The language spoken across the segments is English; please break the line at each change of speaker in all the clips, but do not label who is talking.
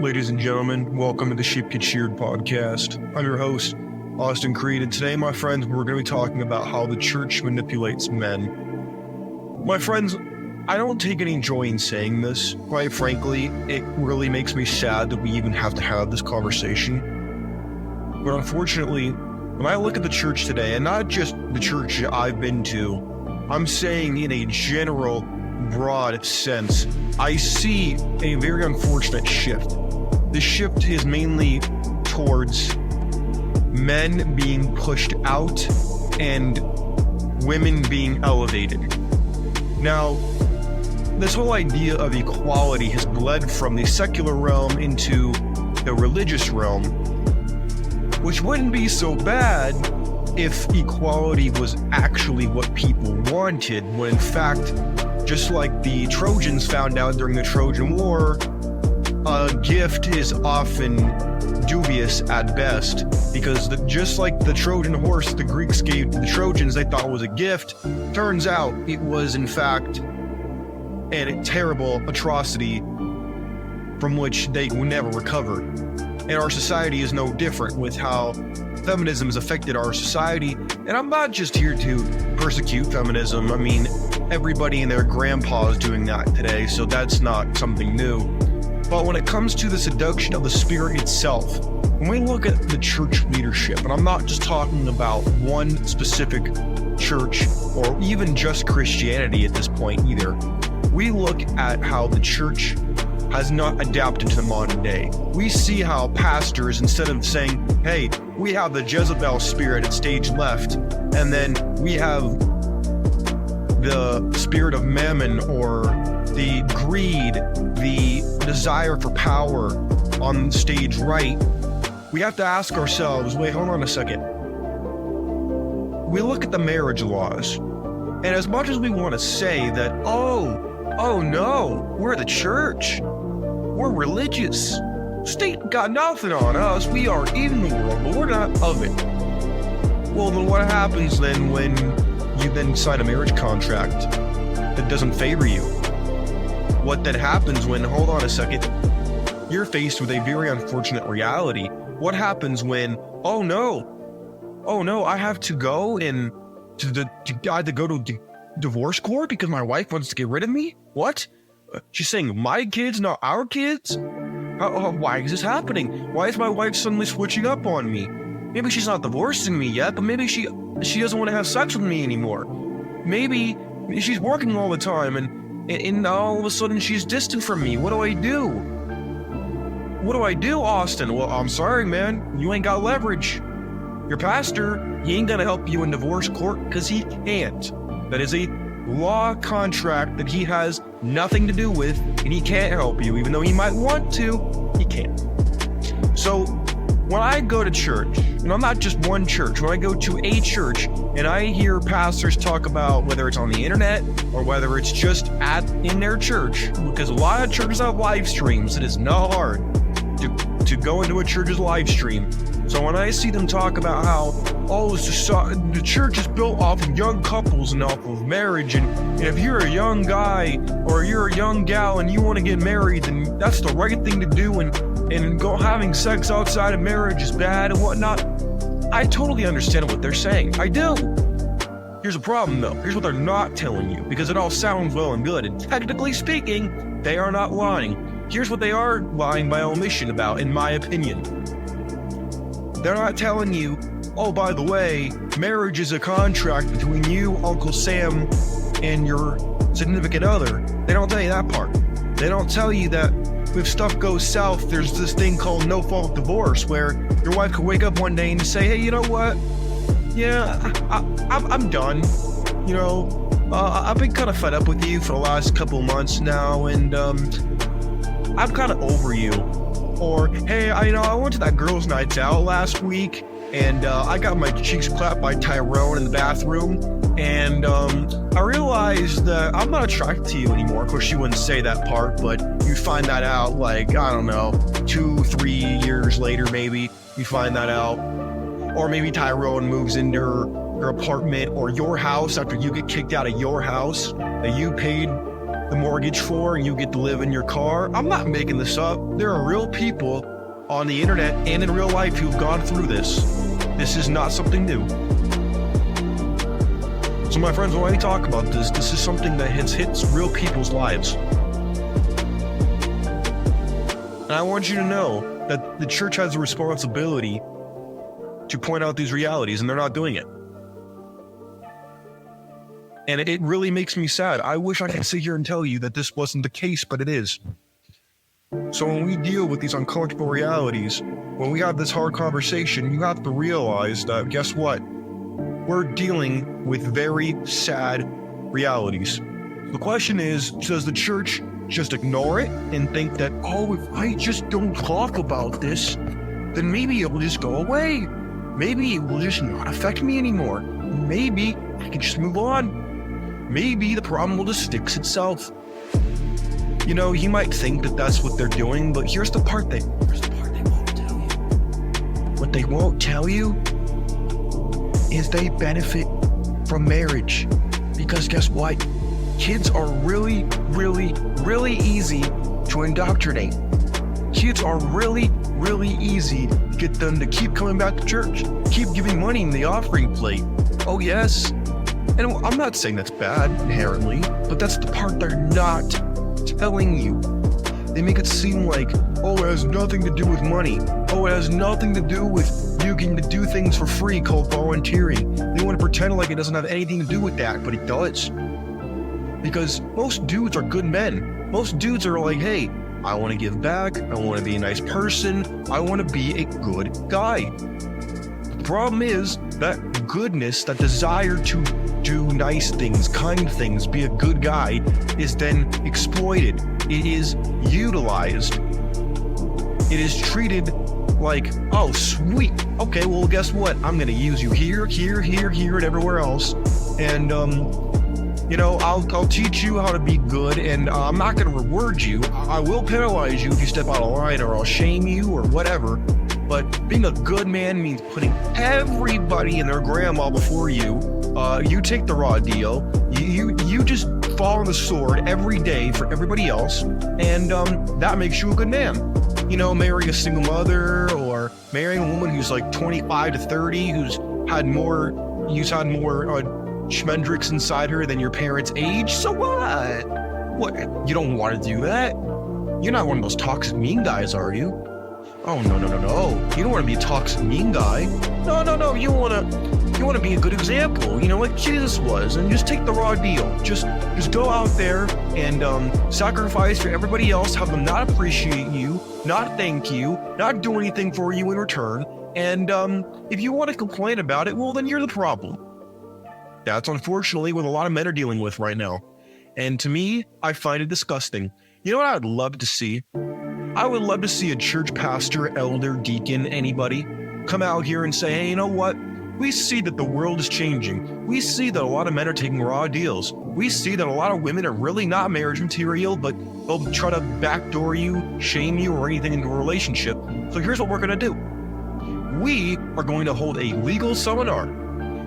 Ladies and gentlemen, welcome to the Sheep Get Sheared podcast. I'm your host, Austin Creed, and today, my friends, we're going to be talking about how the church manipulates men. My friends, I don't take any joy in saying this. Quite frankly, it really makes me sad that we even have to have this conversation. But unfortunately, when I look at the church today, and not just the church I've been to, I'm saying in a general, broad sense, I see a very unfortunate shift. The shift is mainly towards men being pushed out and women being elevated. Now, this whole idea of equality has bled from the secular realm into the religious realm, which wouldn't be so bad if equality was actually what people wanted, when in fact, just like the Trojans found out during the Trojan War, a gift is often dubious at best, because just like the Trojan horse the Greeks gave to the Trojans they thought was a gift, turns out it was in fact a terrible atrocity from which they will never recover. And our society is no different with how feminism has affected our society. And I'm not just here to persecute feminism. I mean, everybody and their grandpa is doing that today, so that's not something new. But when it comes to the seduction of the spirit itself, when we look at the church leadership, and I'm not just talking about one specific church or even just Christianity at this point either, we look at how the church has not adapted to the modern day. We see how pastors, instead of saying, hey, we have the Jezebel spirit at stage left, and then we have the spirit of mammon or the greed, the desire for power on stage right, we have to ask ourselves, wait, hold on a second. We look at the marriage laws, and as much as we want to say that, oh no, we're the church, we're religious, state got nothing on us, we are in the world, but we're not of it. Well, then what happens then when you then sign a marriage contract that doesn't favor you? What then happens when, hold on a second, you're faced with a very unfortunate reality? What happens when, oh no, I have to go and I have to go to divorce court because my wife wants to get rid of me? What? She's saying my kids, not our kids? Why is this happening? Why is my wife suddenly switching up on me? Maybe she's not divorcing me yet, but maybe she doesn't want to have sex with me anymore. Maybe she's working all the time and all of a sudden she's distant from me. What do I do? What do I do, Austin? Well, I'm sorry, man. You ain't got leverage. Your pastor, he ain't gonna help you in divorce court because he can't. That is a law contract that he has nothing to do with, and he can't help you. Even though he might want to, he can't. So when I go to church, and I'm not just one church, when I go to a church and I hear pastors talk about whether it's on the internet or whether it's just in their church, because a lot of churches have live streams, it is not hard to go into a church's live stream. So when I see them talk about how, the church is built off of young couples and off of marriage, and if you're a young guy or you're a young gal and you want to get married, then that's the right thing to do, and having sex outside of marriage is bad and whatnot. I totally understand what they're saying. I do. Here's a problem though. Here's what they're not telling you, because it all sounds well and good, and technically speaking, they are not lying. Here's what they are lying by omission about, in my opinion. They're not telling you, oh, by the way, marriage is a contract between you, Uncle Sam, and your significant other. They don't tell you that part. They don't tell you that if stuff goes south, there's this thing called no-fault divorce, where your wife could wake up one day and say, hey, you know what? Yeah, I'm done. You know, I've been kind of fed up with you for the last couple months now, and I'm kind of over you. Or, hey, I went to that girls' night out last week, and I got my cheeks clapped by Tyrone in the bathroom, and I realized that I'm not attracted to you anymore. Of course, she wouldn't say that part, but you find that out, like, I don't know, 2-3 years later, maybe, you find that out. Or maybe Tyrone moves into her apartment or your house after you get kicked out of your house that you paid the mortgage for and you get to live in your car. I'm not making this up. There are real people on the internet and in real life who've gone through this. This is not something new. So my friends, when I talk about this is something that hits real people's lives. And I want you to know that the church has a responsibility to point out these realities, and they're not doing it. And it really makes me sad. I wish I could sit here and tell you that this wasn't the case, but it is. So when we deal with these uncomfortable realities, when we have this hard conversation, you have to realize that, guess what? We're dealing with very sad realities. The question is, does the church just ignore it and think that, oh, if I just don't talk about this, then maybe it will just go away. Maybe it will just not affect me anymore. Maybe I can just move on. Maybe the problem will just fix itself. You know, you might think that that's what they're doing, but here's the part they won't tell you. What they won't tell you is they benefit from marriage. Because guess what? Kids are really, really, really easy to indoctrinate. Kids are really, really easy to get them to keep coming back to church, keep giving money in the offering plate. Oh yes. And I'm not saying that's bad inherently, but that's the part they're not telling you. They make it seem like, oh, it has nothing to do with money. Oh, it has nothing to do with you getting to do things for free called volunteering. They want to pretend like it doesn't have anything to do with that, but it does. Because most dudes are good men. Most dudes are like, hey, I want to give back. I want to be a nice person. I want to be a good guy. The problem is that goodness, that desire to do nice things, kind things, be a good guy, is then exploited. It is utilized. It is treated like, oh, sweet. Okay, well, guess what? I'm going to use you here, here, here, here, and everywhere else. And, you know, I'll teach you how to be good, and I'm not going to reward you. I will penalize you if you step out of line, or I'll shame you, or whatever. But being a good man means putting everybody and their grandma before you. You take the raw deal. You just fall on the sword every day for everybody else, and that makes you a good man. You know, marry a single mother, or marrying a woman who's like 25 to 30, who's had more schmendricks inside her than your parents' age. So what? What? You don't want to do that? You're not one of those toxic mean guys, are you? Oh, no. You don't want to be a toxic mean guy. No. You want to be a good example, you know, like Jesus was, and just take the raw deal. Just go out there and sacrifice for everybody else, have them not appreciate you, not thank you, not do anything for you in return. And if you want to complain about it, well, then you're the problem. That's unfortunately what a lot of men are dealing with right now. And to me, I find it disgusting. You know what I'd love to see? I would love to see a church pastor, elder, deacon, anybody come out here and say, hey, you know what? We see that the world is changing. We see that a lot of men are taking raw deals. We see that a lot of women are really not marriage material, but they'll try to backdoor you, shame you, or anything into a relationship. So here's what we're going to do. We are going to hold a legal seminar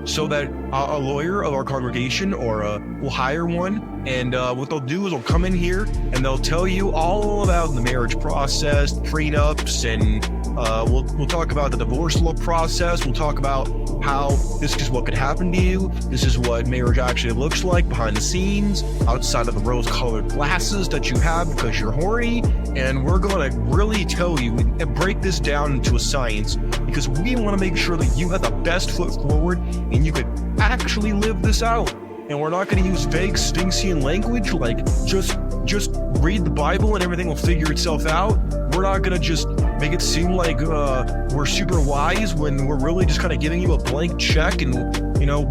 so that a lawyer of our congregation will hire one, and what they'll do is they'll come in here and they'll tell you all about the marriage process, the prenups, and we'll talk about the divorce law process. We'll talk about how this is what could happen to you. This is what marriage actually looks like behind the scenes, outside of the rose-colored glasses that you have because you're horny. And we're going to really tell you and break this down into a science, because we want to make sure that you have the best foot forward and you could actually live this out. And we're not going to use vague Sphinxian language like just read the Bible and everything will figure itself out. We're not going to just make it seem like we're super wise when we're really just kind of giving you a blank check, and you know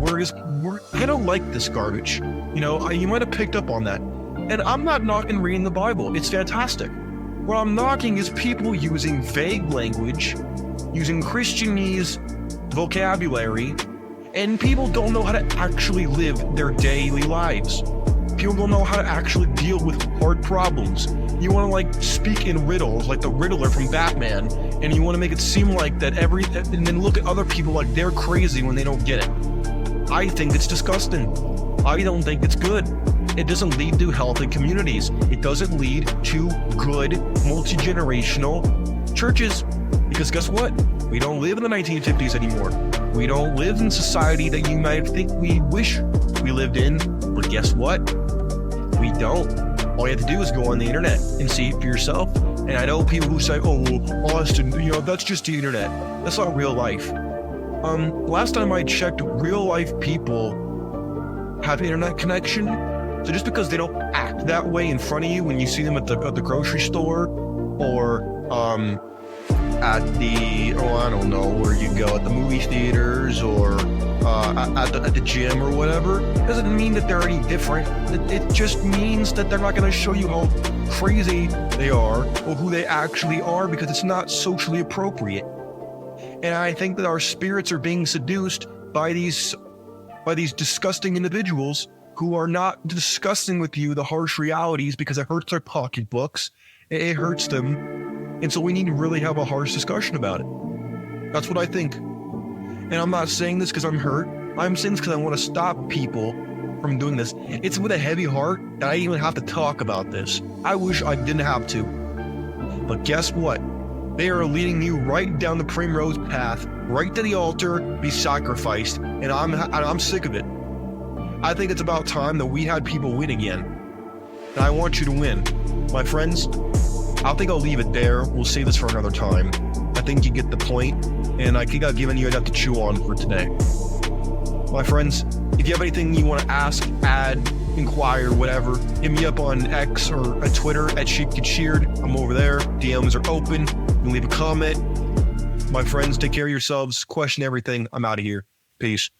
I don't like this garbage. You know, you might have picked up on that. And I'm not knocking reading the Bible. It's fantastic. What I'm knocking is people using vague language, using Christianese vocabulary, and people don't know how to actually live their daily lives. People don't know how to actually deal with hard problems. You want to like speak in riddles, like the Riddler from Batman, and you want to make it seem like that and then look at other people like they're crazy when they don't get it. I think it's disgusting. I don't think it's good. It doesn't lead to healthy communities. It doesn't lead to good multi-generational churches. Because guess what? We don't live in the 1950s anymore. We don't live in society that you might think we wish we lived in. But guess what? We don't. All you have to do is go on the internet and see it for yourself. And I know people who say, oh, Austin, that's just the internet. That's not real life. Last time I checked, real life people have internet connection. So just because they don't act that way in front of you when you see them at the grocery store or at the, I don't know where you go, at the movie theaters or at the gym or whatever, doesn't mean that they're any different. It just means that they're not going to show you how crazy they are or who they actually are, because it's not socially appropriate. And I think that our spirits are being seduced by these disgusting individuals who are not discussing with you the harsh realities, because it hurts their pocketbooks. It hurts them. And so we need to really have a harsh discussion about it. That's what I think. And I'm not saying this because I'm hurt. I'm saying this because I want to stop people from doing this. It's with a heavy heart that I even have to talk about this. I wish I didn't have to. But guess what? They are leading you right down the primrose path, right to the altar, be sacrificed. And I'm sick of it. I think it's about time that we had people win again. And I want you to win. My friends, I think I'll leave it there. We'll save this for another time. I think you get the point, and I think I've given you enough to chew on for today. My friends, if you have anything you want to ask, add, inquire, whatever, hit me up on X or at Twitter at SheepGetSheared. I'm over there. DMs are open. You can leave a comment. My friends, take care of yourselves. Question everything. I'm out of here. Peace.